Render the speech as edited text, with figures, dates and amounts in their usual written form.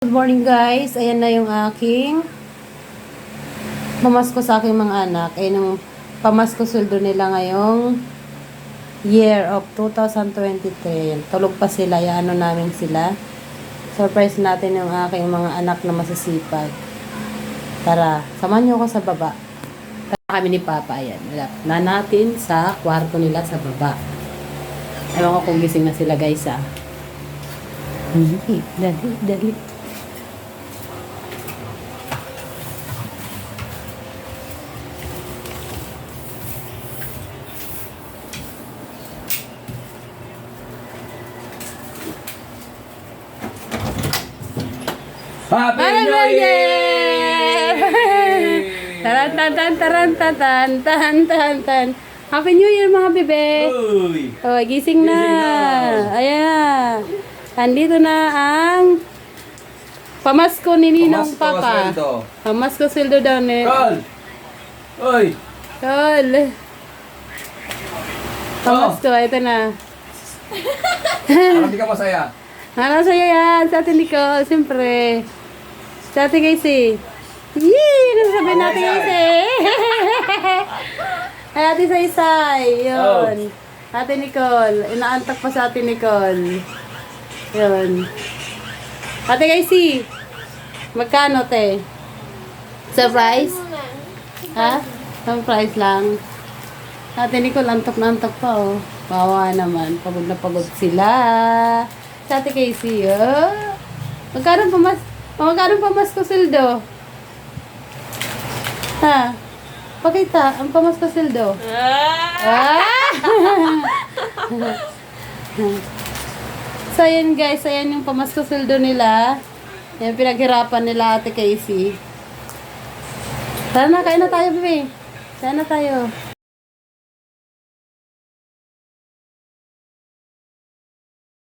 Good morning guys, ayan na yung aking pamasko sa aking mga anak. Ayan yung pamasko sweldo nila ngayong year of 2023. Tulog pa sila, yaano namin sila. Surprise natin yung aking mga anak na masisipag. Tara, samahan nyo ako sa baba. Tara kami ni Papa, ayan. Na natin sa kwarto nila sa baba. Ewan ko kung gising na sila guys Dali. Happy New Year! Taran. Happy New Year mga bebe. Uy! Oh, gising na. Ayan. Andito na ang pamasko ni Ninong Papa. Pamasko sweldo daw ni. Call! Uy! Tol. Pamasko, ito na. Parang di ka masaya. Ano sa'yo yan? Sa atin Nicole, siyempre. Sa atin Casey. Yee! Ano sabihin natin Casey? Ay, ate Saysay. Yun. Ate Nicole. Inaantak pa sa ate Nicole. Yun. Ate Casey. Magkano, te? Surprise? Ha? Surprise lang. Ate Nicole, antok na antok pa, oh. Wawa naman. Pagod na pagod sila. Sa ate Casey, oh. Magkano pamasko sildo? Ha? Pakita, ang pamasko sildo. Ah! So, ayan guys, ayan yung pamasko sildo nila. Yan, pinaghirapan nila ate Casey. Tara na, kain na tayo, bebe. Kain na tayo.